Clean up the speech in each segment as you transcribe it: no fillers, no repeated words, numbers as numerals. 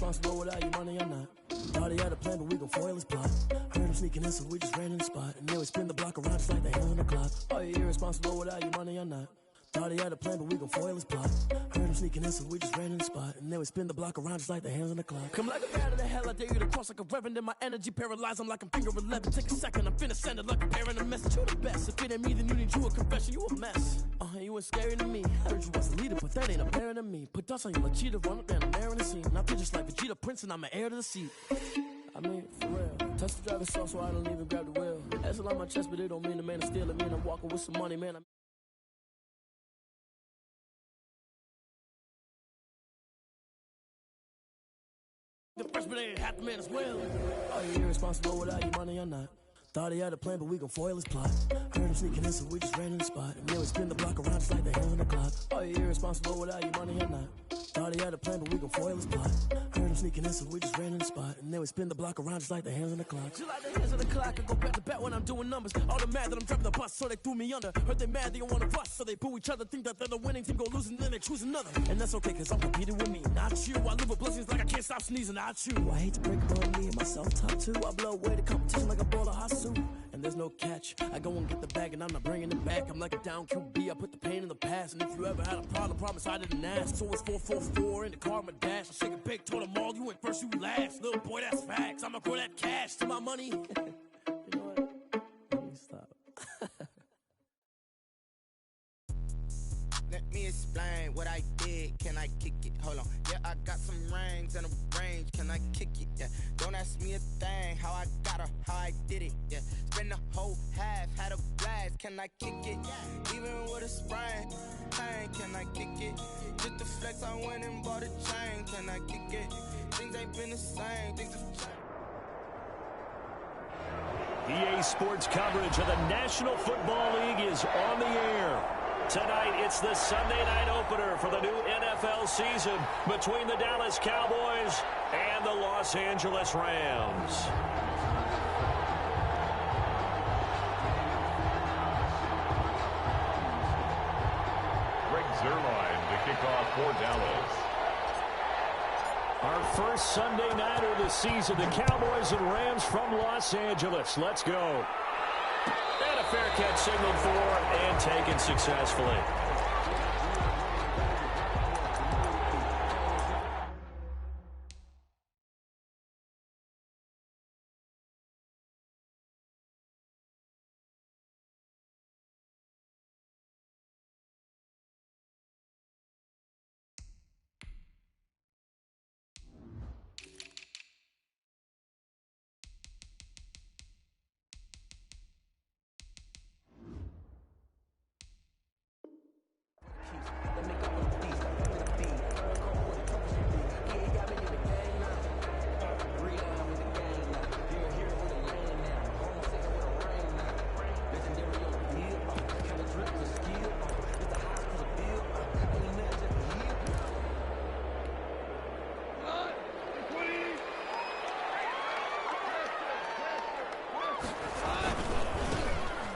irresponsible without your money or not. Thought he had a plan, but we gon' foil his plot. Heard him sneaking in, so we just ran in the spot. And then we spin the block around just like the hands on the clock. Are you irresponsible without your money or not? Thought he had a plan, but we gon' foil his plot. Heard him sneaking in, so we just ran in the spot. And then we spin the block around just like the hands on the clock. Come like a bat of the hell, I dare you to cross like a reverend. In my energy paralyzed, I'm like I'm finger 11. Take a second, I'm finna send it like a parent a message. You the best, if it ain't me, then you need you a confession. You a mess, you ain't scary to me. Heard you was a leader, but that ain't apparent to me. Put dust on you like cheetah, run up down the air in the scene. Not just like Vegeta Prince, and I'm an heir to the seat. I mean, for real. Touch the driver's soft, so I don't even grab the wheel. That's a lot on my chest, but it don't mean the man is stealing. It mean I'm walking with some money, man. The freshman ain't half the man as well. Are you irresponsible without your money or not? Thought he had a plan, but we gon' foil his plot. Heard him sneaking in, so we just ran in the spot. And then we spin the block around just like the hands on the clock. Are you irresponsible without your money or not? Thought he had a plan, but we gon' foil his plot. Heard him sneaking in, so we just ran in the spot. And then we spin the block around just like the hands on the clock. Just like the hands on the clock, I go back to back when I'm doing numbers. All the mad that I'm driving the bus, so they threw me under. Heard they mad, they don't wanna bust, so they boo each other. Think that they're the winning team, go losing, then they choose another. And that's okay, cause I'm competing with me, not you. I live with blessings like I can't stop sneezing, not you. I hate to break it on me and my self-talk too. I blow away the competition like a ball of hot soup. And there's no catch. I go and get the bag and I'm not bringing it back. I'm like a down QB, I put the pain in the past. And if you ever had a problem, promise I didn't ask. So it's 4-4-4 in the car, my dash. I shake a big, told them all, you went first, you last. Little boy, that's facts. I'ma grow that cash to my money. You know what? Let me stop. Let me explain what I did. Can I kick it? Hold on. Yeah, I got some rings and a range. Can I kick it? Yeah. Don't ask me a thing. How I got her, how I did it. Yeah. Spend the whole half, had a blast. Can I kick it? Even with a sprain. Pain, can I kick it? Just the flex, I went and bought a chain. Can I kick it? Things ain't been the same. Things have changed. EA Sports coverage of the National Football League is on the air. Tonight, it's the Sunday night opener for the new NFL season between the Dallas Cowboys and the Los Angeles Rams. Greg Zuerlein to kick off for Dallas. Our first Sunday night of the season, the Cowboys and Rams from Los Angeles. Let's go. And a fair catch signaled for and taken successfully.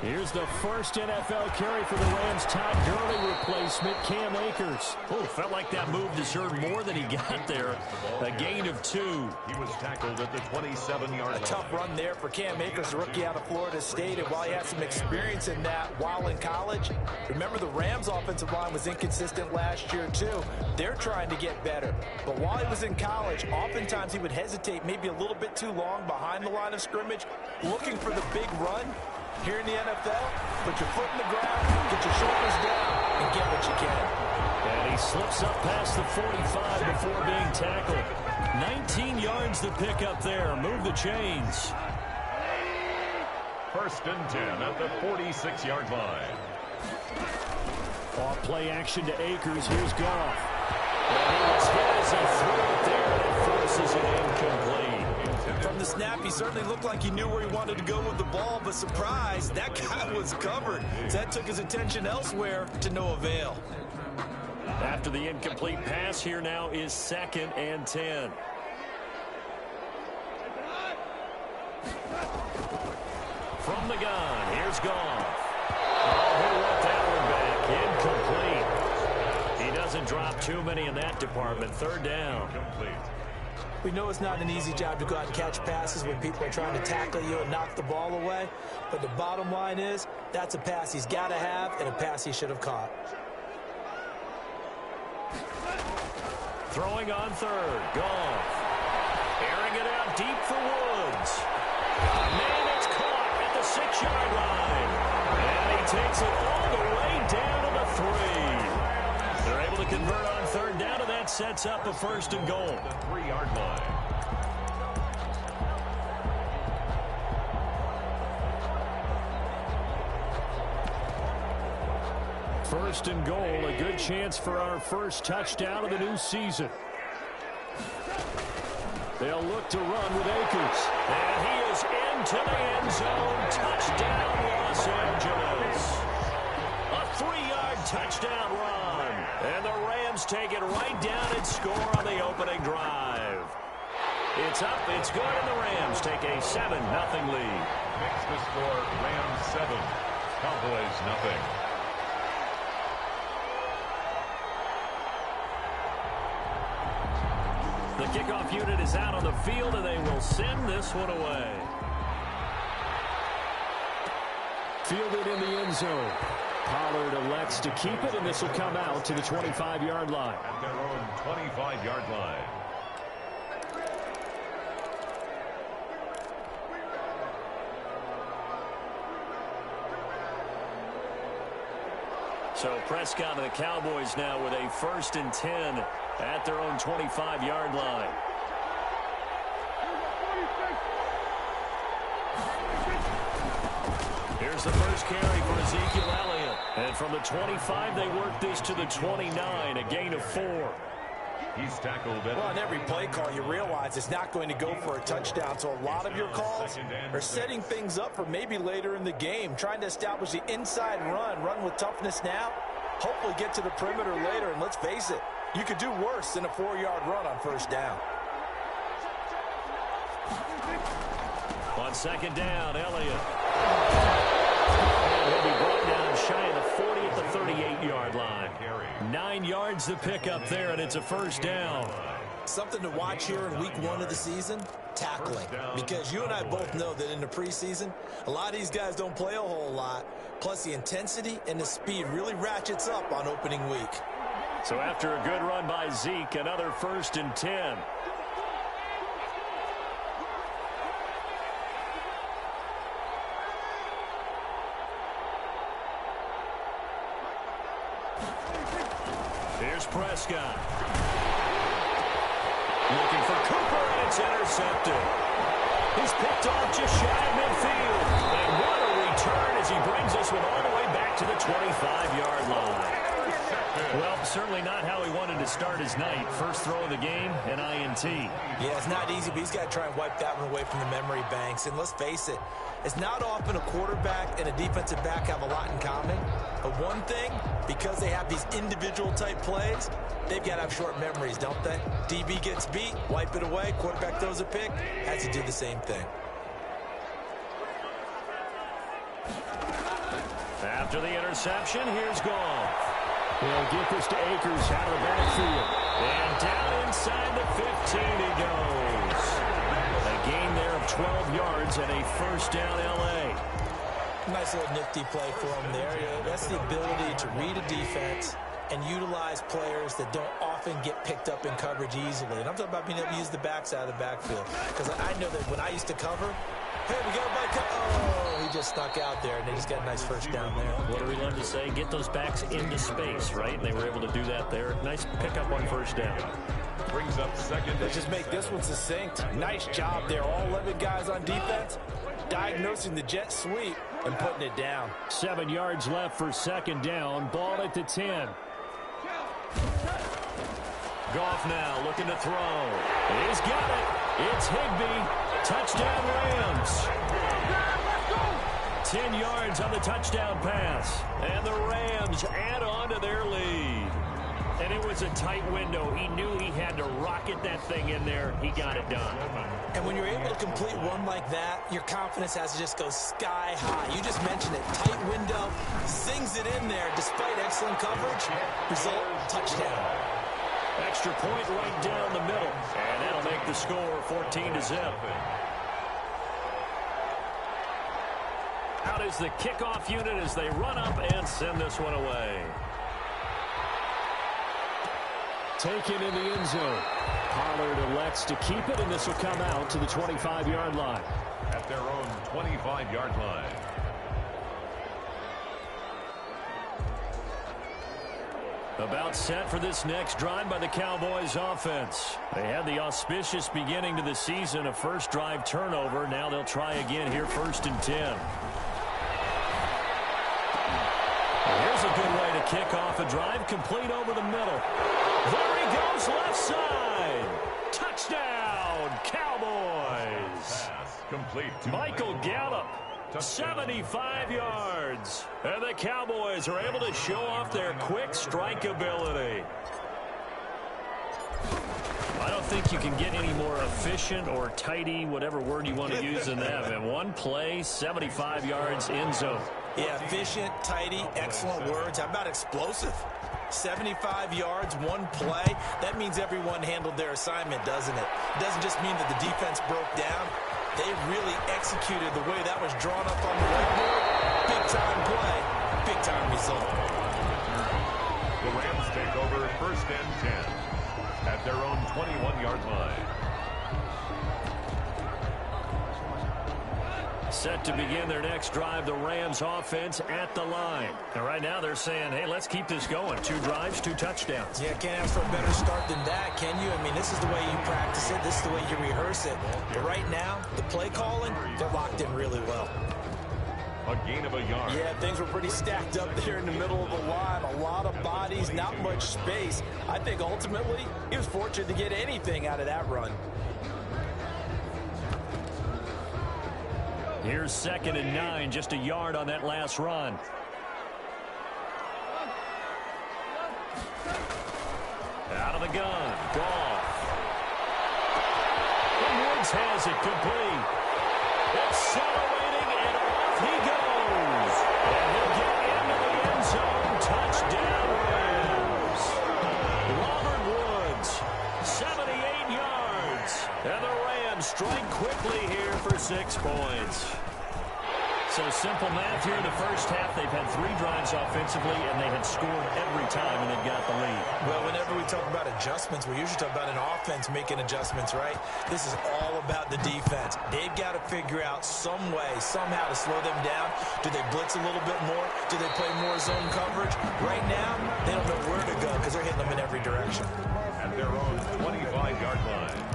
Here's the first NFL carry for the Rams' Todd Gurley replacement, Cam Akers. Oh, felt like that move deserved more than he got there. A gain of 2. He was tackled at the 27-yard line. A tough run there for Cam Akers, a rookie out of Florida State. And while he had some experience in that while in college, remember the Rams' offensive line was inconsistent last year too. They're trying to get better. But while he was in college, oftentimes he would hesitate maybe a little bit too long behind the line of scrimmage, looking for the big run. Here in the NFL, put your foot in the ground, get your shoulders down, and get what you can. And he slips up past the 45 before being tackled. 19 yards to pick up there. Move the chains. First and 10 at the 46-yard line. Off play action to Akers. Here's Goff. And he was hit as he threw it there, and it forces it incomplete. From the snap, he certainly looked like he knew where he wanted to go with the ball, but surprise, that guy was covered. So that took his attention elsewhere to no avail. After the incomplete pass, here now is 2nd and 10. From the gun, here's Goff. Oh, he let that one back. Incomplete. He doesn't drop too many in that department. 3rd down. Complete. We know it's not an easy job to go out and catch passes when people are trying to tackle you and knock the ball away. But the bottom line is, that's a pass he's got to have and a pass he should have caught. Throwing on third. Goff. Airing it out deep for Woods. Man, it's caught at the 6-yard line. And he takes it all the way down to the 3. They're able to convert on third down, and that sets up a 1st and goal. The 3-yard line. First and goal, a good chance for our first touchdown of the new season. They'll look to run with Akers. And he is into the end zone. Touchdown, Los Angeles. A 3-yard touchdown run. And the Rams take it right down and score on the opening drive. It's up, it's good, and the Rams take a 7-0 lead. Makes the score Rams 7, Cowboys 0. The kickoff unit is out on the field, and they will send this one away. Fielded in the end zone. Pollard elects to keep it, and this will come out to the 25-yard line. At their own 25-yard line. So Prescott and the Cowboys now with a 1st and 10 at their own 25-yard line. Here's the first carry for Ezekiel Elliott. And from the 25, they work this to the 29, a gain of 4. He's tackled. Well, on every play call, you realize it's not going to go for a touchdown. So a lot of your calls are setting things up for maybe later in the game, trying to establish the inside run with toughness now, hopefully get to the perimeter later. And let's face it, you could do worse than a 4-yard run on 1st down. On 2nd down, Elliott. He'll be brought down shy of the 40 at the 38-yard line. 9 yards to pick up there, and it's a 1st down. Something to watch here in week 1 of the season, tackling. Because you and I both know that in the preseason, a lot of these guys don't play a whole lot. Plus, the intensity and the speed really ratchets up on opening week. So after a good run by Zeke, another 1st and 10. Here's Prescott. Looking for Cooper, and it's intercepted. He's picked off just shy of midfield. And what a return as he brings this one all the way back to the 25-yard line. Well, certainly not how he wanted to start his night. First throw of the game, an INT. Yeah, it's not easy, but he's got to try and wipe that one away from the memory banks. And let's face it, it's not often a quarterback and a defensive back have a lot in common. But one thing, because they have these individual type plays, they've got to have short memories, don't they? DB gets beat, wipe it away, quarterback throws a pick, has to do the same thing. After the interception, here's Goff. He'll get this to Akers out of the backfield. And down inside the 15 he goes. A gain there of 12 yards and a 1st down L.A. Nice little nifty play for him there. That's the ability to read a defense and utilize players that don't often get picked up in coverage easily. And I'm talking about being able to use the backside of the backfield. Because I know that when I used to cover, hey, we got a bike. Oh, he just snuck out there, and they just got a nice 1st down there. What do we love to say? Get those backs into space, right? And they were able to do that there. Nice pickup on 1st down. Brings up 2nd. Let's just make this one succinct. Nice job there. All 11 guys on defense diagnosing the jet sweep and putting it down. 7 yards left for 2nd down. Ball at the 10. Goff now looking to throw. He's got it. It's Higbee. Touchdown Rams. 10 yards on the touchdown pass. And the Rams add on to their lead. And it was a tight window. He knew he had to rocket that thing in there. He got it done. And when you're able to complete one like that, your confidence has to just go sky high. You just mentioned it. Tight window. Sings it in there despite excellent coverage. Result, touchdown. Extra point right down the middle. And that'll make the score 14-0. Out is the kickoff unit as they run up and send this one away. Taken in the end zone. Pollard elects to keep it, and this will come out to the 25-yard line. At their own 25-yard line. About set for this next drive by the Cowboys offense. They had the auspicious beginning to the season, a first drive turnover. Now they'll try again here, 1st and 10. Here's a good way to kick off a drive, complete over the middle. There he goes, left side. Touchdown, Cowboys. Pass complete to Michael Gallup. 75 yards. And the Cowboys are able to show off their quick strike ability. I don't think you can get any more efficient or tidy, whatever word you want to use than that. In one play, 75 yards in zone. Yeah, efficient, tidy, excellent words. How about explosive? 75 yards, one play. That means everyone handled their assignment, doesn't it? It doesn't just mean that the defense broke down. They really executed the way that was drawn up on the whiteboard. Big-time play, big-time result. The Rams take over 1st and 10 at their own 21-yard line. Set to begin their next drive, the Rams offense at the line. And right now they're saying, hey, let's keep this going. 2 drives, 2 touchdowns. Yeah, can't ask for a better start than that, can you? I mean, this is the way you practice it. This is the way you rehearse it. But right now, the play calling, they're locked in really well. A gain of a yard. Yeah, things were pretty stacked up there in the middle of the line. A lot of bodies, not much space. I think ultimately he was fortunate to get anything out of that run. Here's 2nd and 9, just a yard on that last run. Out of the gun, Goff. And Woods has it complete. Accelerating, and off he goes. And he'll get into the end zone. Touchdown, Rams. Robert Woods, 78 yards. And the Rams strike quickly here for 6 points. So simple math here in the first half. They've had 3 drives offensively, and they had scored every time, and they've got the lead. Well, whenever we talk about adjustments, we usually talk about an offense making adjustments, right? This is all about the defense. They've got to figure out some way, somehow to slow them down. Do they blitz a little bit more? Do they play more zone coverage? Right now, they don't know where to go because they're hitting them in every direction. At their own 25-yard line.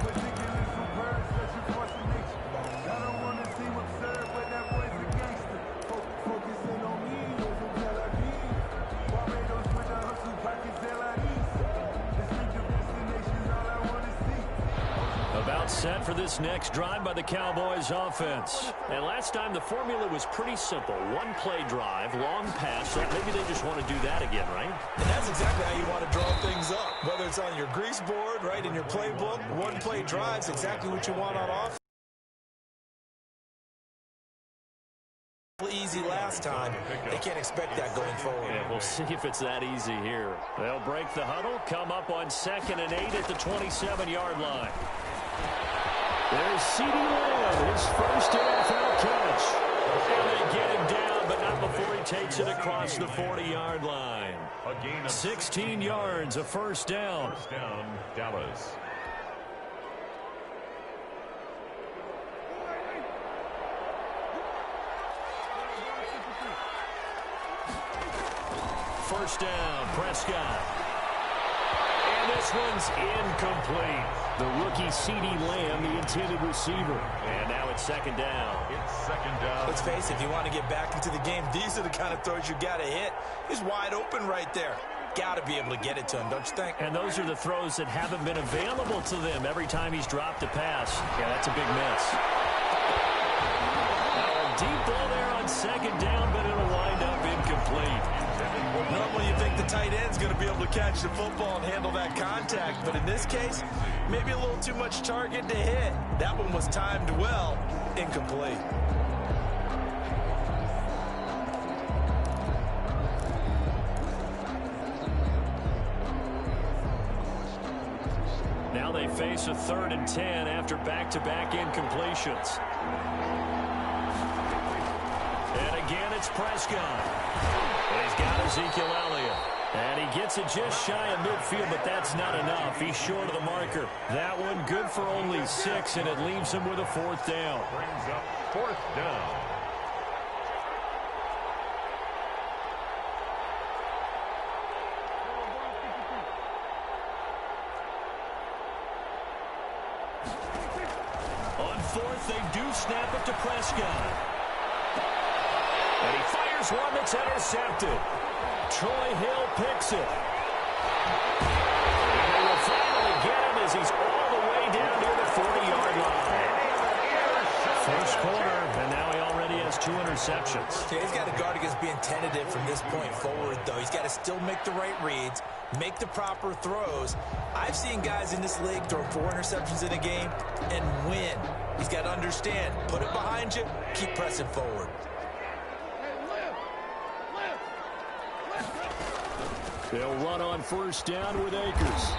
Set for this next drive by the Cowboys offense. And last time the formula was pretty simple. 1 play drive, long pass. So maybe they just want to do that again, right? And that's exactly how you want to draw things up. Whether it's on your grease board, right, in your playbook, 1 play drive's exactly what you want on offense. Easy last time. They can't expect that going forward. Yeah, we'll see if it's that easy here. They'll break the huddle, come up on 2nd and 8 at the 27-yard line. There's CeeDee Lamb, his first NFL catch. And they get him down, but not before he takes it across the 40-yard line. A gain of 16 yards, a first down. First down, Dallas. First down, Prescott. And this one's incomplete. The rookie CeeDee Lamb, the intended receiver. And now it's 2nd down. It's 2nd down. Let's face it, if you want to get back into the game, these are the kind of throws you got to hit. He's wide open right there. Got to be able to get it to him, don't you think? And those are the throws that haven't been available to them every time he's dropped a pass. Yeah, that's a big miss. A deep ball there on 2nd down, but it'll wind up incomplete. Normally you think the tight end's going to be able to catch the football and handle that contact, but in this case, maybe a little too much target to hit. That one was timed well, incomplete. Now they face a 3rd and 10 after back-to-back incompletions. And again, it's Prescott. And he's got Ezekiel Elliott. And he gets it just shy of midfield, but that's not enough. He's short of the marker. That one good for only 6, and it leaves him with a 4th down. Brings up 4th down. On 4th, they do snap it to Prescott. And he fires one that's intercepted. Troy Hill picks it. And they will finally get him as he's all the way down near the 40-yard line. First quarter, and now he already has 2 interceptions. Yeah, he's got to guard against being tentative from this point forward, though. He's got to still make the right reads, make the proper throws. I've seen guys in this league throw 4 interceptions in a game and win. He's got to understand, put it behind you, keep pressing forward. They'll run on 1st down with Akers.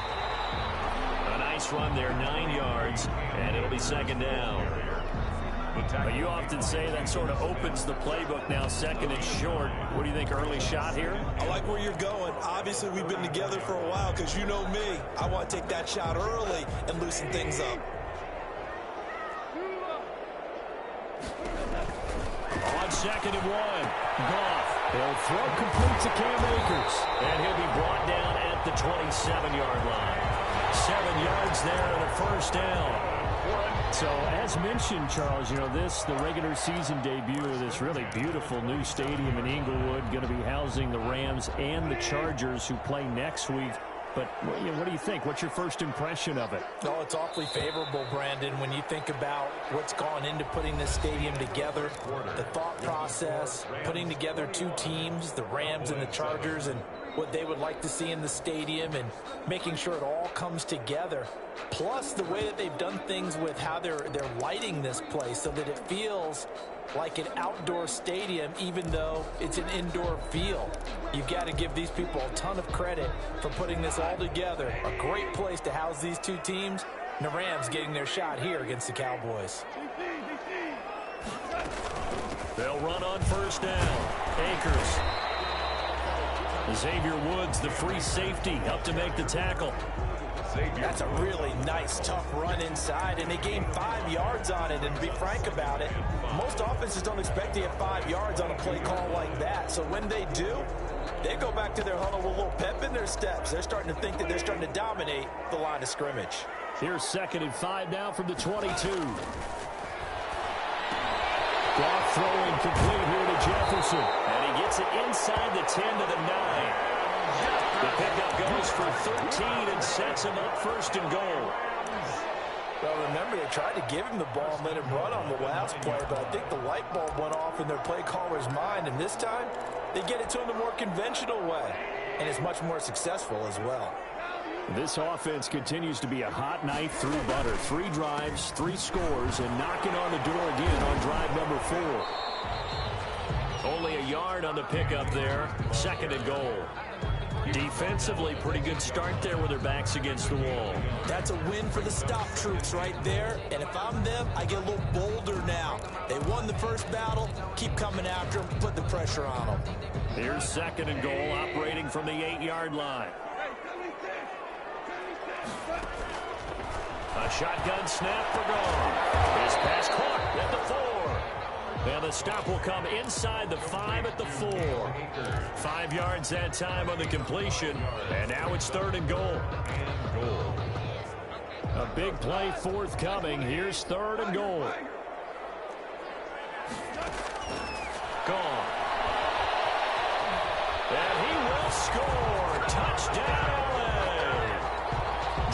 A nice run there, 9 yards, and it'll be 2nd down. But you often say that sort of opens the playbook now, 2nd and short. What do you think, early shot here? I like where you're going. Obviously, we've been together for a while because you know me. I want to take that shot early and loosen things up. On 2nd and 1, Goff. He'll throw complete to Cam Akers. And he'll be brought down at the 27-yard line. 7 yards there and a 1st down. So, as mentioned, Charles, you know, the regular season debut of this really beautiful new stadium in Inglewood, going to be housing the Rams and the Chargers who play next week. But you know, what do you think? What's your first impression of it? Oh, it's awfully favorable, Brandon, when you think about what's gone into putting this stadium together, the thought process, putting together 2 teams, the Rams and the Chargers, and what they would like to see in the stadium, and making sure it all comes together. Plus, the way that they've done things with how they're lighting this place so that it feels like an outdoor stadium, even though it's an indoor field. You've got to give these people a ton of credit for putting this all together. A great place to house these 2 teams. And the Rams getting their shot here against the Cowboys. They'll run on 1st down. Akers. Xavier Woods, the free safety, up to make the tackle. That's a really nice, tough run inside, and they gained 5 yards on it. And to be frank about it, most offenses don't expect to get 5 yards on a play call like that. So when they do, they go back to their huddle with a little pep in their steps. They're starting to think that they're starting to dominate the line of scrimmage. Here's 2nd and 5 now from the 22. Goff throwing complete here to Jefferson. And he gets it inside the 10 to the 9. The pickup goes for 13 and sets him up 1st and goal. Well, remember, they tried to give him the ball and let him run on the last play, but I think the light bulb went off in their play caller's mind, and this time they get it to him the more conventional way, and it's much more successful as well. This offense continues to be a hot knife through butter. 3 drives, 3 scores, and knocking on the door again on drive number 4. Only a yard on the pickup there. 2nd and goal. Defensively, pretty good start there with their backs against the wall. That's a win for the stop troops right there. And if I'm them, I get a little bolder now. They won the first battle. Keep coming after them. Put the pressure on them. Here's 2nd and goal, operating from the 8-yard line. A shotgun snap for Goff. His pass caught at the 4. And the stop will come inside the 5 at the 4. 5 yards that time on the completion. And now it's 3rd and goal. A big play forthcoming. Here's 3rd and goal. Goff. And he will score. Touchdown, LA.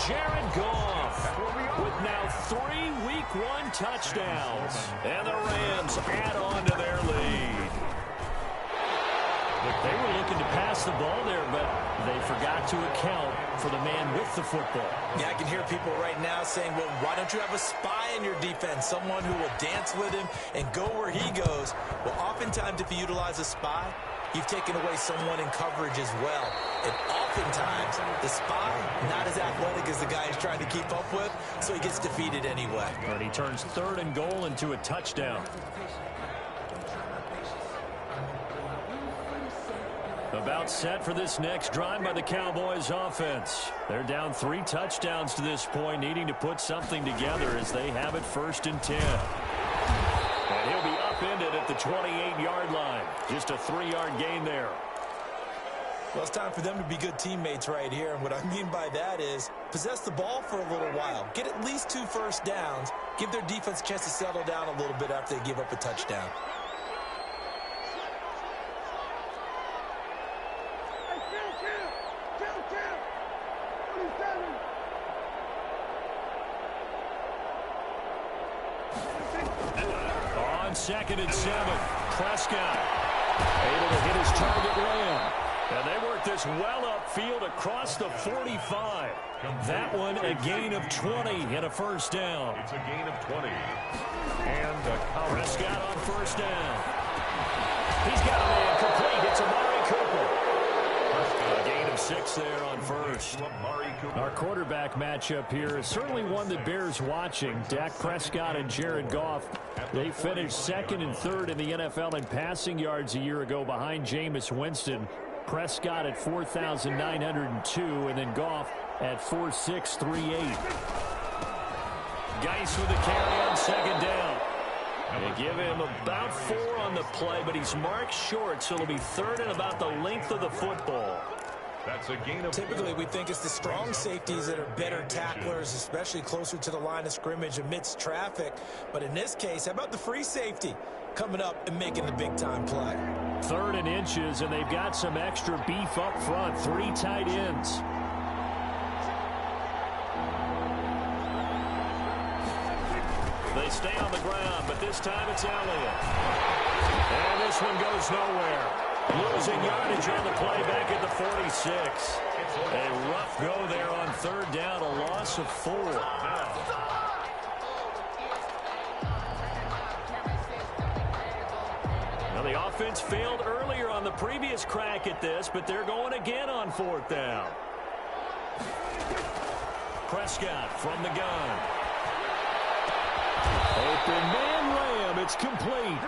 Jared Goff with now 3 Week 1 touchdowns. And the Rams add on to their lead. They were looking to pass the ball there, but they forgot to account for the man with the football. Yeah, I can hear people right now saying, well, why don't you have a spy in your defense, someone who will dance with him and go where he goes? Well, oftentimes if you utilize a spy, you've taken away someone in coverage as well. And oftentimes the spy not as athletic as the guy he's trying to keep up with, so he gets defeated anyway. And he turns 3rd and goal into a touchdown. About set for this next drive by the Cowboys offense. They're down 3 touchdowns to this point, needing to put something together as they have it 1st and 10. And he'll be upended at the 28-yard line. Just a 3-yard gain there. Well, it's time for them to be good teammates right here. And what I mean by that is possess the ball for a little while. Get at least 2 first downs. Give their defense a chance to settle down a little bit after they give up a touchdown. On 2nd and 7, Prescott able to hit his target Lamb. And they work this well upfield across the 45. That one a gain of 20 and a 1st down. It's a gain of 20. And Prescott on 1st down. He's got a man complete. It's Amari Cooper. A gain of 6 there on 1st. Our quarterback matchup here is certainly one that bears watching. Dak Prescott and Jared Goff. They finished 2nd and 3rd in the NFL in passing yards a year ago behind Jameis Winston. Prescott at 4,902, and then Goff at 4,638. Geis with a carry on 2nd down. They give him about 4 on the play, but he's marked short, so it'll be 3rd and about the length of the football. That's a gain of... Typically, we think it's the strong safeties that are better tacklers, especially closer to the line of scrimmage amidst traffic. But in this case, how about the free safety coming up and making the big-time play? 3rd and inches, and they've got some extra beef up front. 3 tight ends. They stay on the ground, but this time it's Elliott. And this one goes nowhere. Losing yardage on the play back at the 46. A rough go there on 3rd down, a loss of 4. Now the offense failed earlier on the previous crack at this, but they're going again on 4th down. Prescott from the gun. Open man Lamb, it's complete.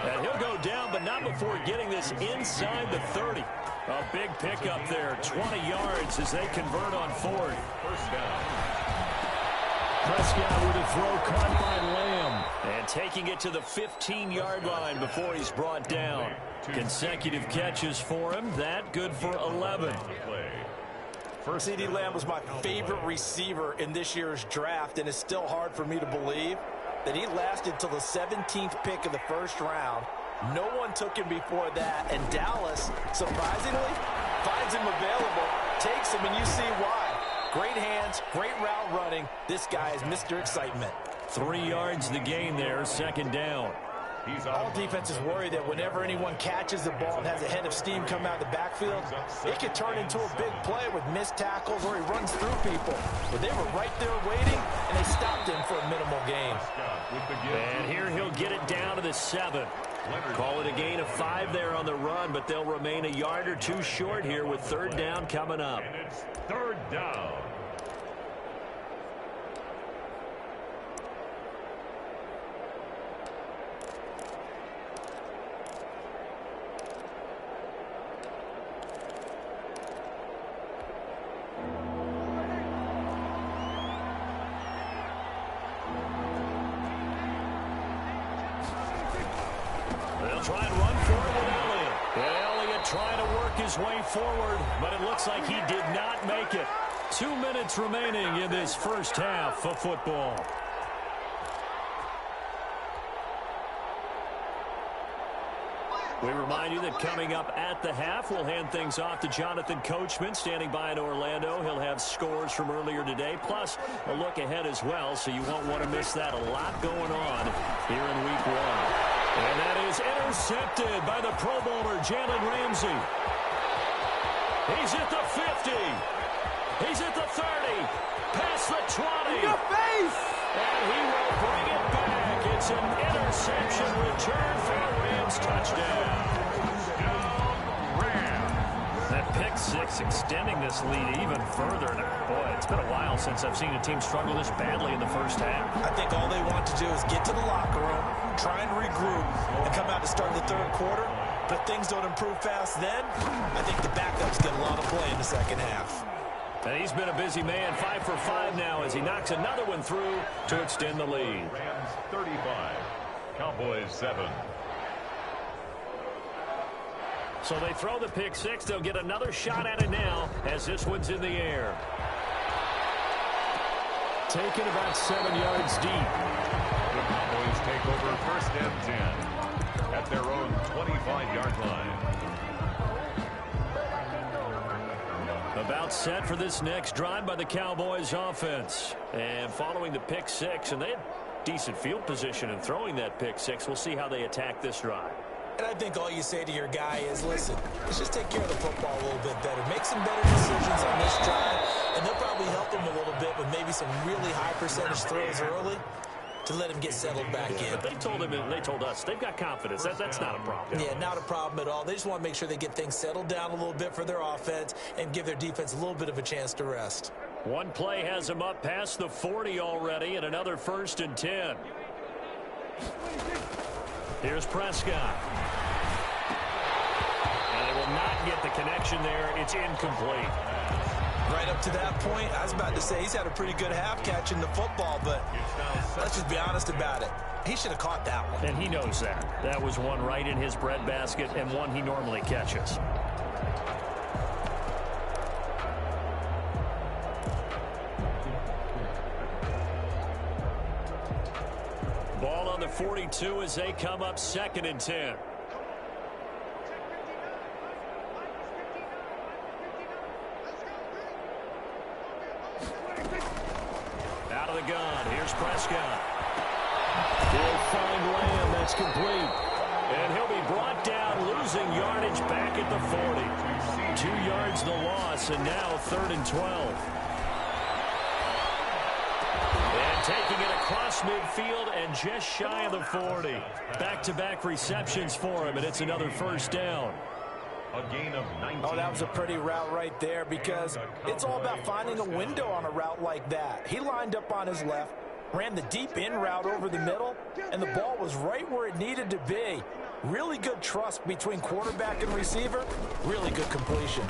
And he'll go down, but not before getting this inside the 30. A big pickup there, 20 yards as they convert on 4th. 1st down. Prescott with a throw caught by Lamb. And taking it to the 15-yard line before he's brought down. Consecutive catches for him. That good for 11. First, CeeDee Lamb was my favorite receiver in this year's draft, and it's still hard for me to believe that he lasted till the 17th pick of the 1st round. No one took him before that, and Dallas, surprisingly, finds him available, takes him, and you see why. Great hands, great route running. This guy is Mr. Excitement. 3 yards the gain there, 2nd down. All defenses worry that whenever anyone catches the ball and has a head of steam come out of the backfield, it could turn into a big play with missed tackles or he runs through people. But they were right there waiting, and they stopped him for a minimal gain. And here he'll get it down to the 7. Call it a gain of 5 there on the run, but they'll remain a yard or 2 short here with 3rd down coming up. And it's 3rd down. Try and run for it with Elliott. And Elliott trying to work his way forward, but it looks like he did not make it. 2 minutes remaining in this 1st half of football. We remind you that coming up at the half, we'll hand things off to Jonathan Coachman, standing by in Orlando. He'll have scores from earlier today, plus a look ahead as well, so you won't want to miss that. A lot going on here in Week 1. And that is intercepted by the Pro Bowler, Jalen Ramsey. He's at the 50. He's at the 30. Past the 20. Your face! And he will bring it back. It's an interception return for a Rams touchdown. That pick pick six, extending this lead even further. Boy, it's been a while since I've seen a team struggle this badly in the first half. I think all they want to do is get to the locker room, try and regroup, and come out to start the third quarter. But if things don't improve fast then, I think the backups get a lot of play in the second half. And he's been a busy man, 5 for 5 now as he knocks another one through to extend the lead. Rams 35, Cowboys 7. So they throw the pick six. They'll get another shot at it now as this one's in the air. Taken about 7 yards deep. The Cowboys take over first and 10 at their own 25-yard line. About set for this next drive by the Cowboys offense. And following the pick six, and they had decent field position in throwing that pick six. We'll see how they attack this drive. And I think all you say to your guy is, listen, let's just take care of the football a little bit better. Make some better decisions on this drive, and they'll probably help him a little bit with maybe some really high percentage throws early to let him get settled back in. But they told him, and they told us, they've got confidence. That's not a problem. Yeah, not a problem at all. They just want to make sure they get things settled down a little bit for their offense and give their defense a little bit of a chance to rest. One play has them up past the 40 already, and another 1st and 10. Here's Prescott. And they will not get the connection there. It's incomplete. Right up to that point, I was about to say he's had a pretty good half catching the football, but let's just be honest about it. He should have caught that one. And he knows that. That was one right in his breadbasket and one he normally catches. Ball on the 42 as they come up 2nd and 10. Out of the gun. Here's Prescott. He'll find Lamb. That's complete. And he'll be brought down, losing yardage back at the 40. 2 yards the loss, and now 3rd and 12. And taking it across midfield and just shy of the 40. Back-to-back receptions for him, and it's another 1st down. A gain of 19. Oh, that was a pretty route right there because it's all about finding a window on a route like that. He lined up on his left, ran the deep in route over the middle, and the ball was right where it needed to be. Really good trust between quarterback and receiver. Really good completion.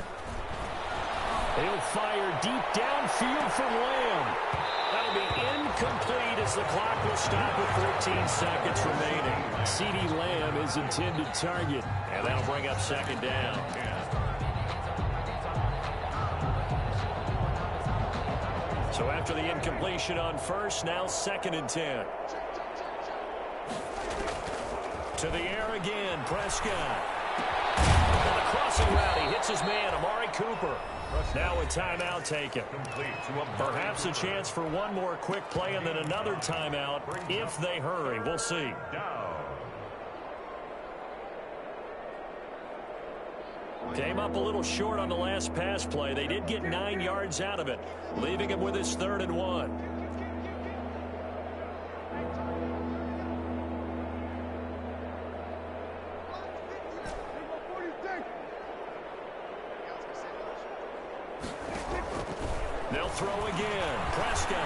He'll fire deep downfield from Lamb. That'll be incomplete as the clock will stop with 14 seconds remaining. CeeDee Lamb is intended target, and that'll bring up 2nd down. So after the incompletion on 1st, now 2nd and 10. To the air again, Prescott. On the crossing route, he hits his man, Amari Cooper. Now a timeout taken. Perhaps a chance for one more quick play and then another timeout if they hurry. We'll see. Came up a little short on the last pass play. They did get 9 yards out of it, leaving him with his 3rd and 1. They'll throw again. Prescott.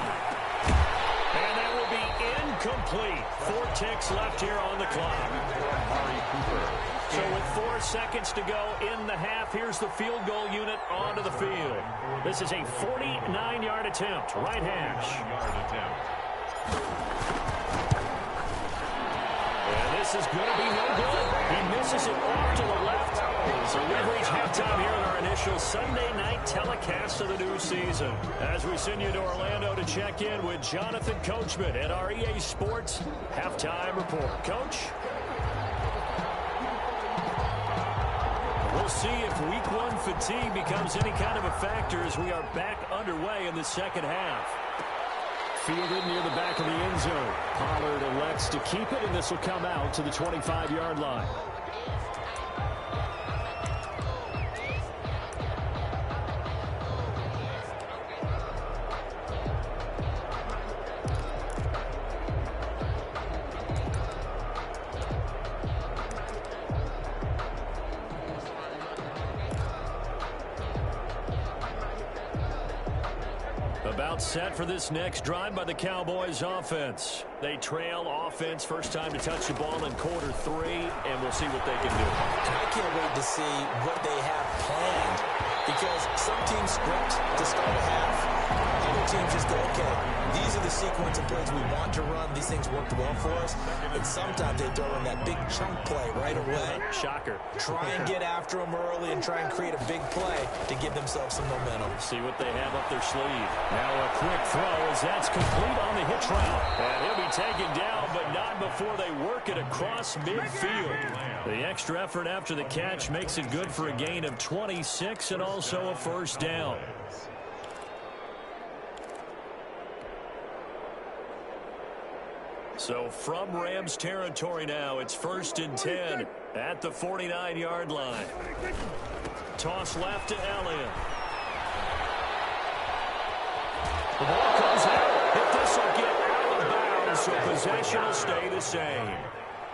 And that will be incomplete. 4 ticks left here on the clock. So with 4 seconds to go in the half, here's the field goal unit onto the field. This is a 49-yard attempt. Right hash. And this is going to be no good. He misses it off to the left. So we've reached halftime here in our initial Sunday night telecast of the new season. As we send you to Orlando to check in with Jonathan Coachman at our EA Sports Halftime Report. Coach? We'll see if Week 1 fatigue becomes any kind of a factor as we are back underway in the second half. Fielded near the back of the end zone. Pollard elects to keep it, and this will come out to the 25-yard line. About set for this next drive by the Cowboys offense. They trail offense first time to touch the ball in quarter 3, and we'll see what they can do. I can't wait to see what they have planned, because some teams script to start a half. Other teams just go, okay, these are the sequence of plays we want to run. These things worked well for us. And sometimes they throw in that big chunk play right away. Shocker. Try and get after them early and try and create a big play to give themselves some momentum. See what they have up their sleeve. Now a quick throw as that's complete on the hitch route. And he'll be taken down, but not before they work it across midfield. The extra effort after the catch makes it good for a gain of 26 and also a first down. So from Rams territory now, it's 1st and 10 at the 49-yard line. Toss left to Elliott. The ball comes out. If this will get out of bounds, so possession will stay the same.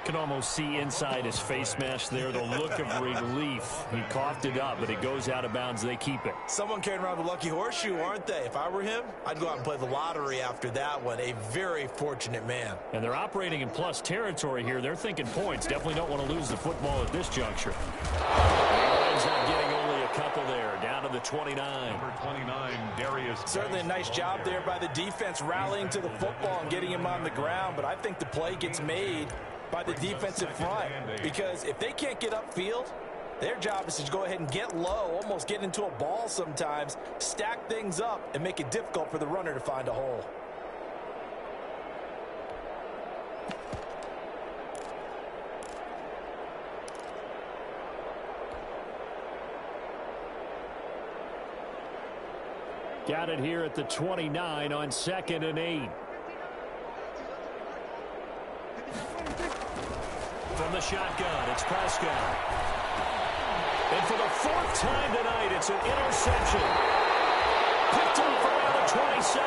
Can almost see inside his face mask there, the look of relief. He coughed it up, but it goes out of bounds. They keep it. Someone carrying around the lucky horseshoe, aren't they? If I were him, I'd go out and play the lottery after that one. A very fortunate man. And they're operating in plus territory here. They're thinking points. Definitely don't want to lose the football at this juncture. Ends up getting only a couple there, down to the 29. Number 29, Darius. Certainly a nice job there by the defense rallying to the football and getting him on the ground, but I think the play gets made by the defensive front, because if they can't get upfield, their job is to go ahead and get low, almost get into a ball sometimes, stack things up, and make it difficult for the runner to find a hole. Got it here at the 29 on 2nd and 8. From the shotgun, it's Prescott. And for the 4th time tonight, it's an interception. Picked up around the 27.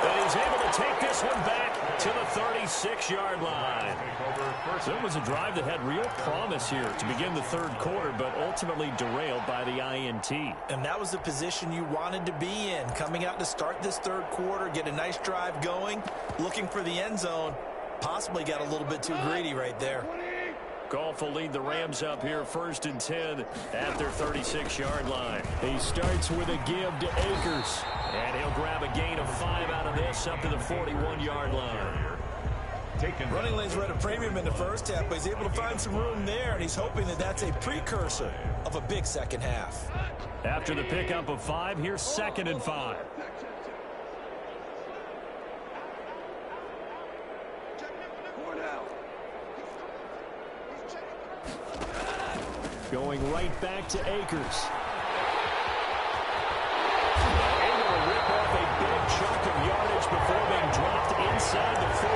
And he's able to take this one back to the 36-yard line. So it was a drive that had real promise here to begin the 3rd quarter, but ultimately derailed by the INT. And that was the position you wanted to be in, coming out to start this 3rd quarter, get a nice drive going, looking for the end zone. Possibly got a little bit too greedy right there. Goff will lead the Rams up here 1st and 10 at their 36-yard line. He starts with a give to Akers. And he'll grab a gain of 5 out of this up to the 41-yard line. Running lanes were at a premium in the first half, but he's able to find some room there, and he's hoping that that's a precursor of a big second half. After the pickup of 5, here's 2nd and 5. Going right back to Akers. Able to rip off a big chunk of yardage before being dropped inside the 40.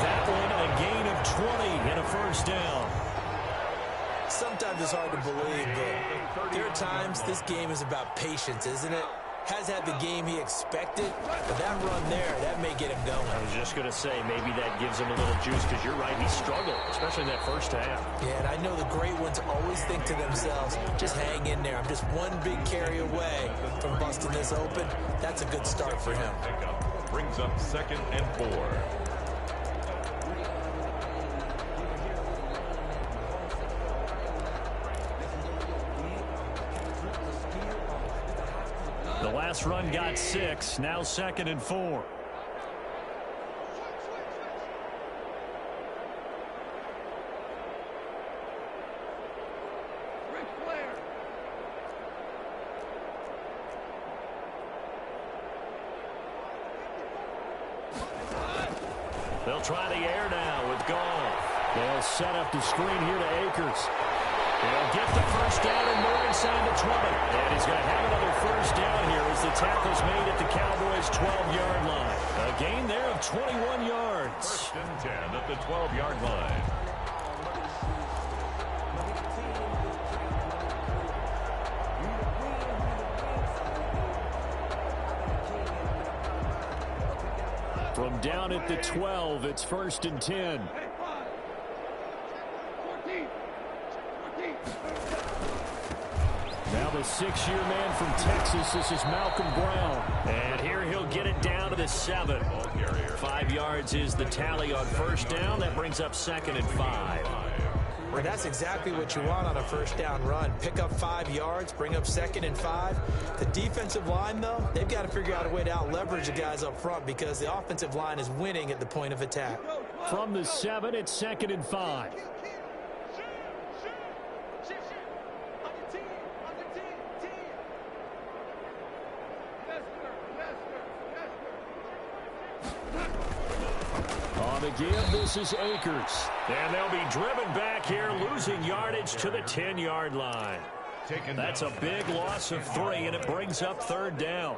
That one a gain of 20 and a first down. Sometimes it's hard to believe, but there are times this game is about patience, isn't it? Has had the game he expected, but that run there, that may get him going. I was just going to say, maybe that gives him a little juice, because you're right, he struggled, especially in that first half. Yeah, and I know the great ones always think to themselves, just hang in there. I'm just one big carry away from busting this open. That's a good start for him. Brings up 2nd and 4. The last run got 6, now 2nd and 4. They'll try the air now with Goff. They'll set up the screen here to Akers. They'll get the first down and more inside the 20. And he's going to have another first down here as the tackle's made at the Cowboys' 12-yard line. A gain there of 21 yards. 1st and 10 at the 12-yard line. From down at the 12, it's 1st and 10. Now the 6-year man from Texas, this is Malcolm Brown. And here he'll get it down to the 7. 5 yards is the tally on first down. That brings up 2nd and 5. And that's exactly what you want on a first down run. Pick up 5 yards, bring up 2nd and 5. The defensive line, though, they've got to figure out a way to out-leverage the guys up front because the offensive line is winning at the point of attack. From the 7, it's 2nd and 5. On the give, this is Akers. And they'll be driven back here, losing yardage to the 10-yard line. That's a big loss of 3, and it brings up 3rd down.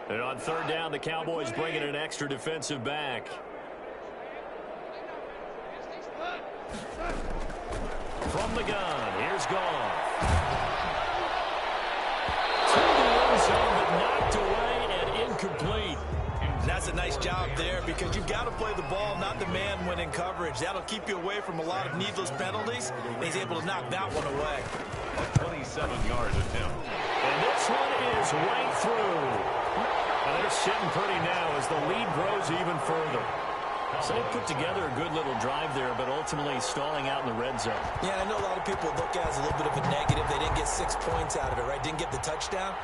And on 3rd down, the Cowboys bring in an extra defensive back. From the gun, here's Goff. To the end zone, but knocked away and incomplete. And that's a nice job there because you've got to play the ball, not the man when in coverage. That'll keep you away from a lot of needless penalties. And he's able to knock that one away. A 27-yard attempt. And this one is right through. Now they're sitting pretty now as the lead grows even further. So they put together a good little drive there, but ultimately stalling out in the red zone. Yeah, I know a lot of people look at it as a little bit of a negative. They didn't get 6 points out of it, right? Didn't get the touchdown.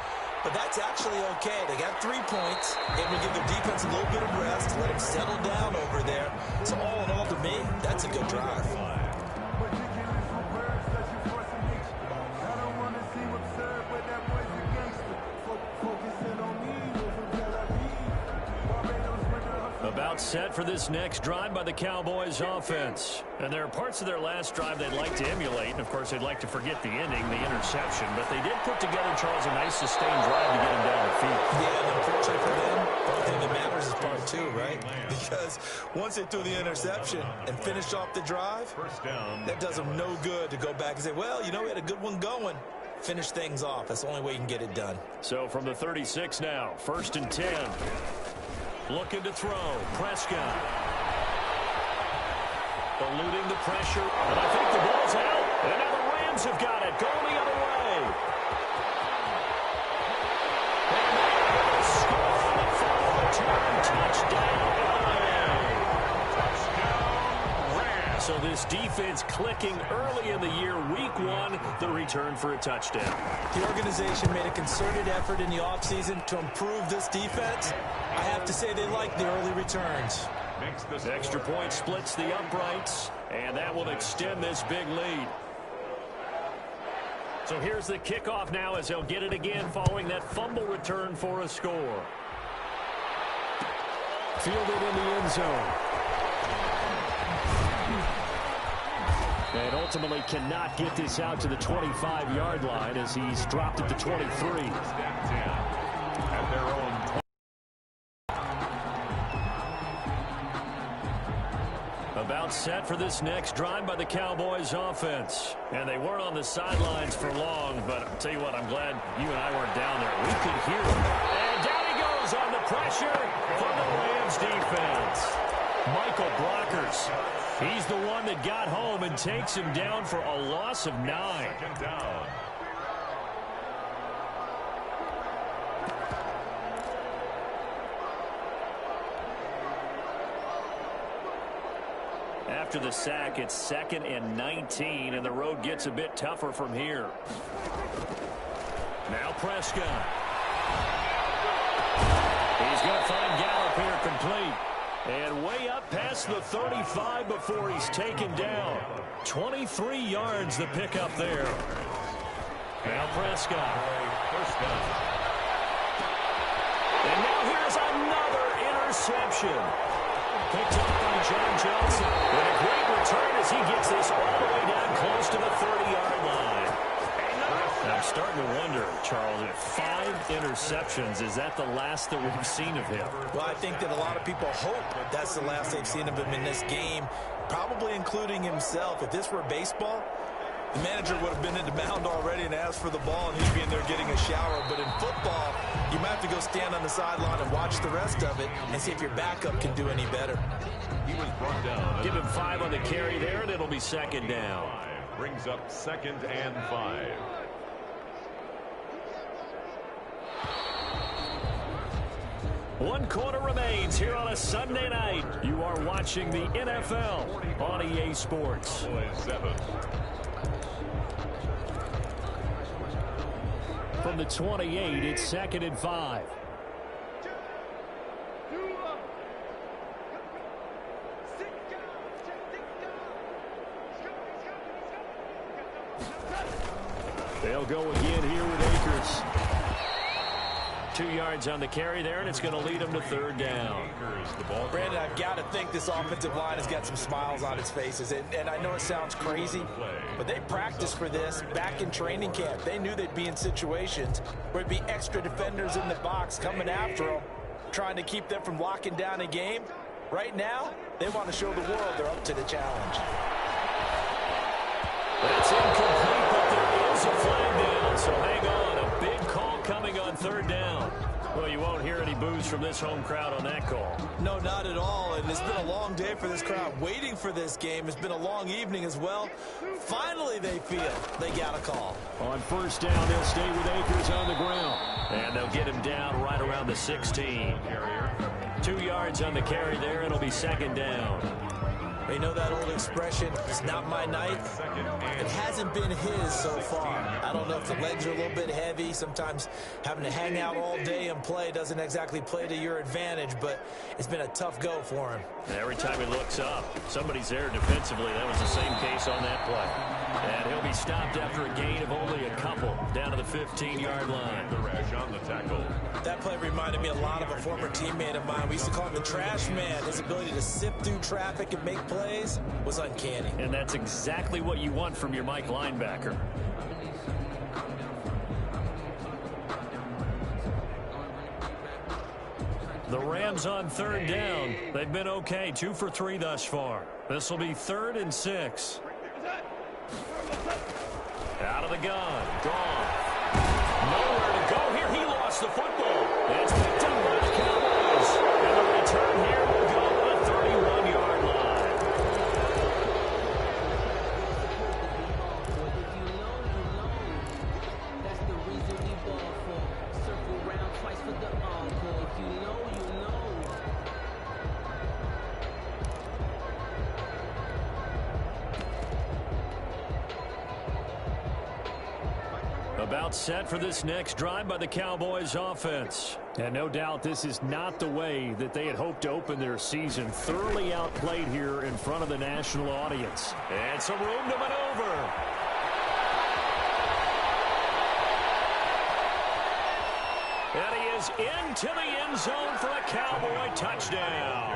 But that's actually okay. They got 3 points. Able to give their defense a little bit of rest, let them settle down over there. So all in all, to me, that's a good drive. About set for this next drive by the Cowboys offense. And there are parts of their last drive they'd like to emulate. And, of course, they'd like to forget the ending, the interception. But they did put together, Charles, a nice sustained drive to get him down the field. Yeah, and unfortunately for them, the only thing that matters is part 2, right? Because once they threw the interception and finished off the drive, First down. that does them no good to go back and say, well, you know, we had a good one going. Finish things off. That's the only way you can get it done. So from the 36 now, 1st and 10. Looking to throw. Prescott. Eluding the pressure. And I think the ball's out. And now the Rams have got it. Going the other way. And they score on the final return. Touchdown. Rams. So this defense clicking early in the year. Week 1, the return for a touchdown. The organization made a concerted effort in the offseason to improve this defense. I have to say they like the early returns. Extra point splits the uprights, and that will extend this big lead. So here's the kickoff now as they'll get it again following that fumble return for a score. Fielded in the end zone. And ultimately cannot get this out to the 25-yard line as he's dropped at the 23. At their own. About set for this next drive by the Cowboys offense. And they weren't on the sidelines for long, but I'll tell you what, I'm glad you and I weren't down there. We could hear him. And down he goes on the pressure from the Rams defense. Michael Brockers. He's the one that got home and takes him down for a loss of 9. Second down. After the sack, it's 2nd and 19, and the road gets a bit tougher from here. Now Prescott. He's going to find Gallup here complete. And way up past the 35 before he's taken down. 23 yards the pickup there. Now Prescott. First down. And now here's another interception. Picked up by John Johnson. And a great return as he gets this all the way down close to the 30-yard line. And I'm starting to wonder, Charles, if 5 interceptions, is that the last that we've seen of him? Well, I think that a lot of people hope that's the last they've seen of him in this game, probably including himself. If this were baseball, The manager would have been in the mound already and asked for the ball, and he'd be in there getting a shower. But in football, you might have to go stand on the sideline and watch the rest of it and see if your backup can do any better. He was brought down. Give him 5 on the carry there, and it'll be second down. Brings up 2nd and 5. One quarter remains here on a Sunday night. You are watching the NFL on EA Sports. From the 28, it's 2nd and 5. They'll go again here with Akers. 2 yards on the carry there, and it's going to lead them to 3rd down. Brandon, I've got to think this offensive line has got some smiles on its faces. And I know it sounds crazy, but they practiced for this back in training camp. They knew they'd be in situations where it'd be extra defenders in the box coming after them, trying to keep them from locking down a game. Right now, they want to show the world they're up to the challenge. That's incomplete, but there is a flag down, so hang on. A big call coming on 3rd down. Well, you won't hear any boos from this home crowd on that call. No, not at all, and it's been a long day for this crowd waiting for this game. It's been a long evening as well. Finally, they feel they got a call. On 1st down, they'll stay with Akers on the ground, and they'll get him down right around the 16. 2 yards on the carry there, and it'll be 2nd down. You know that old expression, it's not my night? It hasn't been his so far. I don't know if the legs are a little bit heavy. Sometimes having to hang out all day and play doesn't exactly play to your advantage, but it's been a tough go for him. Every time he looks up, somebody's there defensively. That was the same case on that play. And he'll be stopped after a gain of only a couple down to the 15-yard line. The rash on the tackle. That play reminded me a lot of a former teammate of mine. We used to call him the trash man. His ability to sift through traffic and make plays was uncanny. And that's exactly what you want from your Mike linebacker. The Rams on 3rd down. They've been okay, 2 for 3 thus far. This will be 3rd and 6. Out of the gun. Gone. Nowhere to go here. He lost the football. It's picked up by the Cowboys. And the return here will go on the 31-yard line. That's the reason we ball for. Circle round twice for the encore. If you know, you know. About set for this next drive by the Cowboys offense. And no doubt this is not the way that they had hoped to open their season. Thoroughly outplayed here in front of the national audience. And some room to maneuver. And he is into the end zone for a Cowboy touchdown.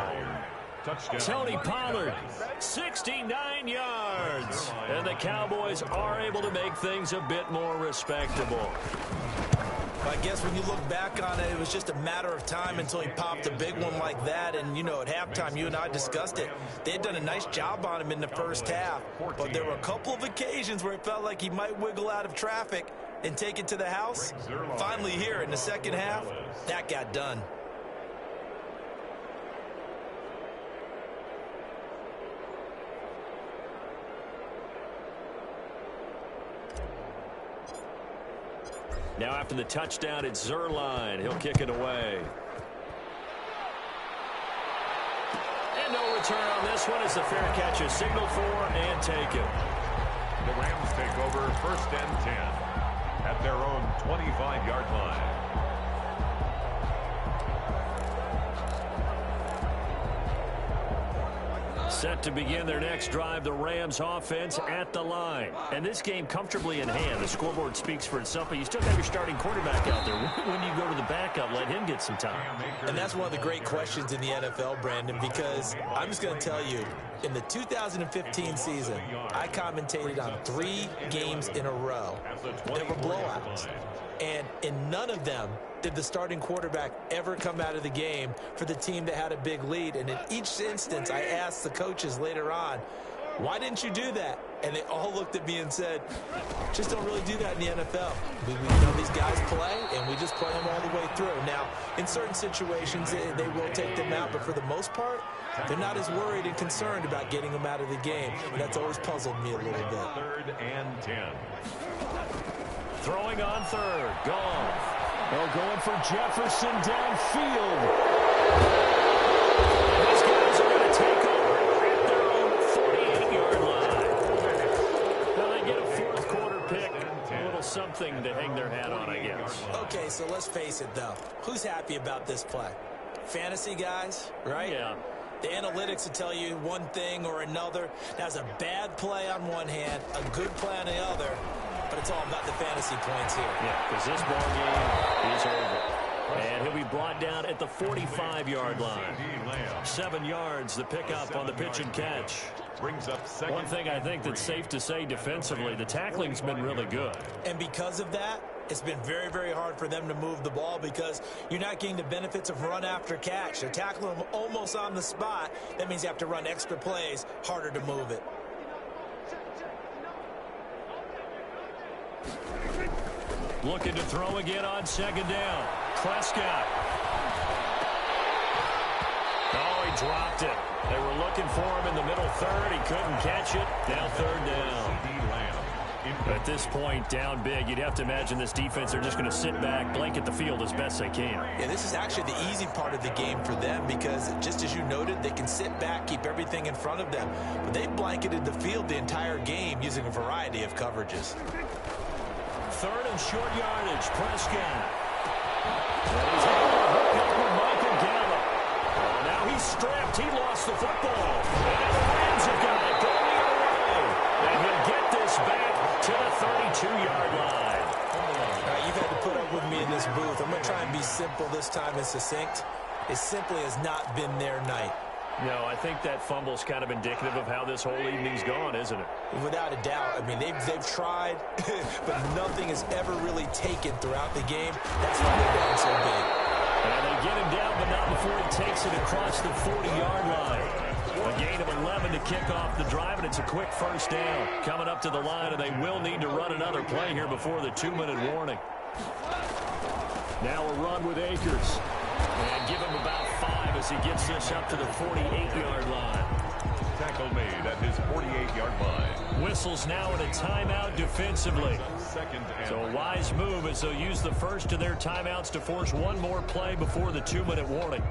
Tony Pollard, 69 yards. And the Cowboys are able to make things a bit more respectable. I guess when you look back on it, it was just a matter of time until he popped a big one like that. And, you know, at halftime, you and I discussed it. They had done a nice job on him in the first half. But there were a couple of occasions where it felt like he might wiggle out of traffic and take it to the house. Finally here in the second half, that got done. Now after the touchdown, it's Zerline. He'll kick it away. And no return on this one as the fair catch is signaled for and taken. The Rams take over 1st and 10 at their own 25-yard line. Set to begin their next drive, the Rams offense at the line. And this game comfortably in hand. The scoreboard speaks for itself, but you still have your starting quarterback out there. When you go to the backup, let him get some time. And that's one of the great questions in the NFL, Brandon, because I'm just going to tell you, in the 2015 season, I commentated on 3 games in a row. There were blowouts. And in none of them did the starting quarterback ever come out of the game for the team that had a big lead. And in each instance, I asked the coaches later on, why didn't you do that? and they all looked at me and said, just don't really do that in the NFL. We know these guys play, and we just play them all the way through. Now, in certain situations, they will take them out, but for the most part, they're not as worried and concerned about getting them out of the game. And that's always puzzled me a little bit. 3rd and 10. Throwing on third. Gone. They're going for Jefferson downfield. These guys are going to take over at their own 48-yard line. Now they get a fourth quarter pick. A little something to hang their hat on, I guess. Okay, so let's face it, though. Who's happy about this play? Fantasy guys, right? Yeah. The analytics will tell you one thing or another. That's a bad play on one hand, a good play on the other, but it's all about the fantasy points here. Yeah, because this ball game is over. And he'll be brought down at the 45-yard line. 7 yards, the pickup on the pitch and catch. Brings up second. One thing I think that's safe to say defensively, the tackling's been really good. And because of that, it's been very, very hard for them to move the ball because you're not getting the benefits of run after catch. They're tackling them almost on the spot. That means you have to run extra plays, harder to move it. Looking to throw again on second down. Prescott. Oh, he dropped it. They were looking for him in the middle third. He couldn't catch it. Now third down. At this point, down big, you'd have to imagine this defense, they're just going to sit back, blanket the field as best they can. Yeah, this is actually the easy part of the game for them because, just as you noted, they can sit back, keep everything in front of them. But they blanketed the field the entire game using a variety of coverages. Third and short yardage, Prescott. And he's able to hook up with Michael Gallup. Now he's stripped. He lost the football. And the Rams have got it going the other way. And he'll get this back to the 32-yard line. All right, you've had to put up with me in this booth. I'm going to try and be simple this time and succinct. It simply has not been their night. No, I think that fumble's kind of indicative of how this whole evening's gone, isn't it? Without a doubt. I mean, they've tried, but nothing has ever really taken throughout the game. That's why they're down so big. And they get him down, but not before he takes it across the 40-yard line. A gain of 11 to kick off the drive, and it's a quick first down. Coming up to the line, and they will need to run another play here before the 2-minute warning. Now a run with Akers. And give him about 5 as he gets this up to the 48-yard line. Tackle made at his 48-yard line. Whistles now in a timeout defensively. So a wise move as they'll use the first of their timeouts to force one more play before the 2-minute warning.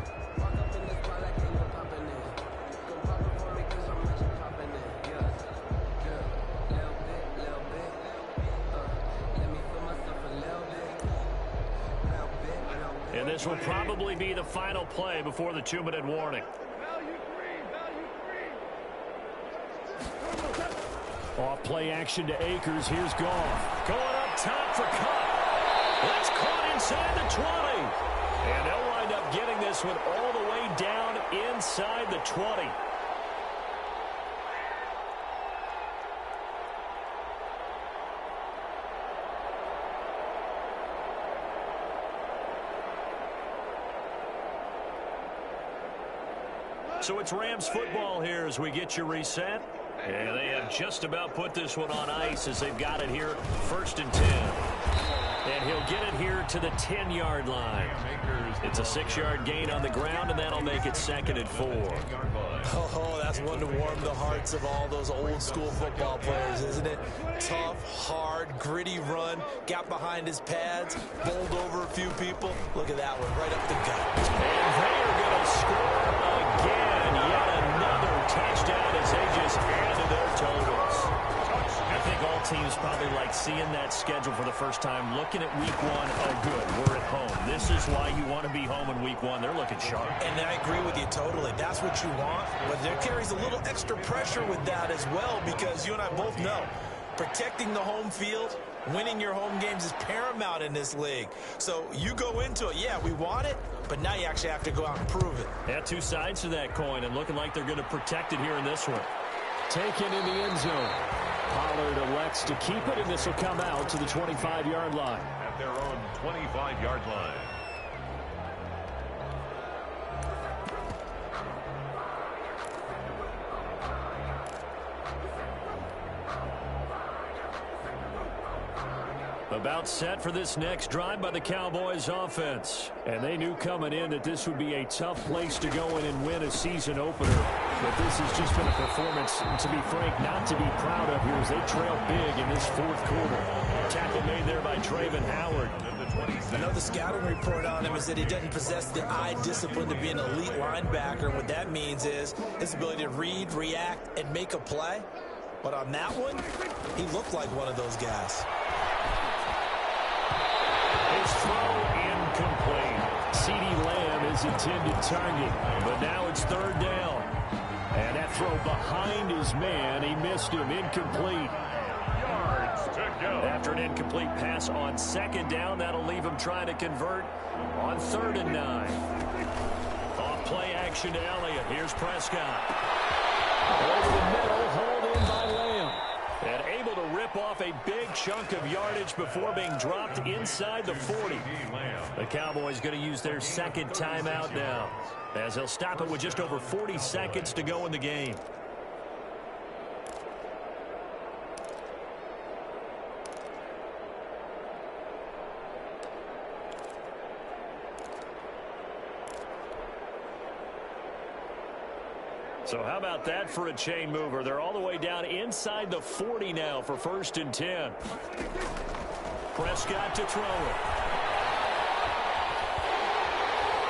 And this will probably be the final play before the 2-minute warning. Off play action to Akers. Here's Goff. Going up top for Cup. That's caught inside the 20. And they'll wind up getting this one all the way down inside the 20. So it's Rams football here as we get you reset. And they have just about put this one on ice as they've got it here, 1st and 10. And he'll get it here to the 10-yard line. It's a 6-yard gain on the ground, and that'll make it 2nd and 4. Oh, that's one to warm the hearts of all those old-school football players, isn't it? Tough, hard, gritty run, got behind his pads, bowled over a few people. Look at that one, right up the gut. And they are going to score again. Yet another touchdown as they just added their totals. I think all teams probably like seeing that schedule for the first time, looking at week 1. Oh, good, we're at home. This is why you want to be home in week 1. They're looking sharp. And I agree with you totally. That's what you want. But there carries a little extra pressure with that as well because you and I both know protecting the home field, winning your home games is paramount in this league. So you go into it, yeah, we want it, but now you actually have to go out and prove it. Yeah, 2 sides to that coin, and looking like they're going to protect it here in this one. Taken in the end zone. Pollard elects to keep it, and this will come out to the 25-yard line. At their own 25-yard line. About set for this next drive by the Cowboys offense. And they knew coming in that this would be a tough place to go in and win a season opener. But this has just been a performance, to be frank, not to be proud of here as they trail big in this fourth quarter. Tackle made there by Traven Howard. I know the scouting report on him is that he doesn't possess the eye discipline to be an elite linebacker. What that means is his ability to read, react, and make a play. But on that one, he looked like one of those guys. His throw incomplete. CeeDee Lamb is intended target, but now it's third down. And that throw behind his man, he missed him, incomplete. Yards to go. After an incomplete pass on second down, that'll leave him trying to convert on 3rd and 9. Off play action to Elliott. Here's Prescott. Over the middle, hold in by Lamb. And able to rip off a big chunk of yardage before being dropped inside the 40. The Cowboys going to use their second timeout now, as they'll stop it with just over 40 seconds to go in the game. So how about that for a chain mover? They're all the way down inside the 40 now for 1st and 10. Prescott to throw it.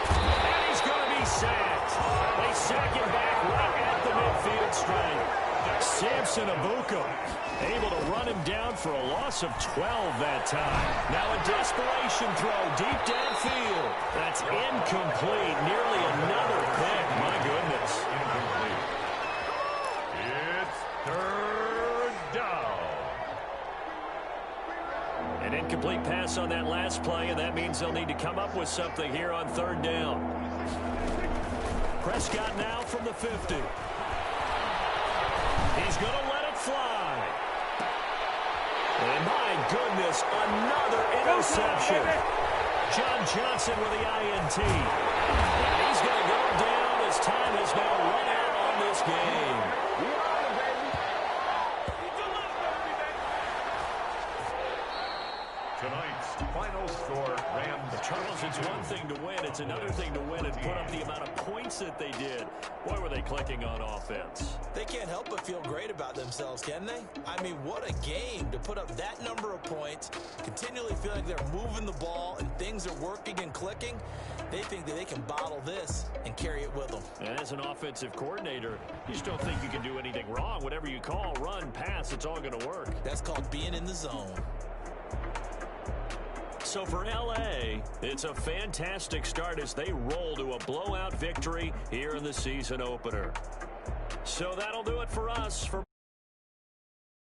And he's going to be sacked. They sack him back right at the midfield stripe. Samson Abuka able to run him down for a loss of 12 that time. Now a desperation throw deep downfield. That's incomplete. Nearly another pick. My goodness. It's 3rd down. An incomplete pass on that last play, and that means they'll need to come up with something here on 3rd down. Prescott now from the 50. He's going to let it fly. And my goodness, another interception. John Johnson with the INT. And he's going to go down as time has now run out on this game. Tonight's final score, Rams. Charles, it's one thing to win. It's another thing to win and put up the amount of points that they did. Boy, were they clicking on offense. They can't help but feel great about themselves, can they? I mean, what a game to put up that number of points, continually feeling they're moving the ball and things are working and clicking. They think that they can bottle this and carry it with them. And as an offensive coordinator, you just don't think you can do anything wrong. Whatever you call, run, pass, it's all going to work. That's called being in the zone. So for LA, it's a fantastic start as they roll to a blowout victory here in the season opener. So that'll do it for us.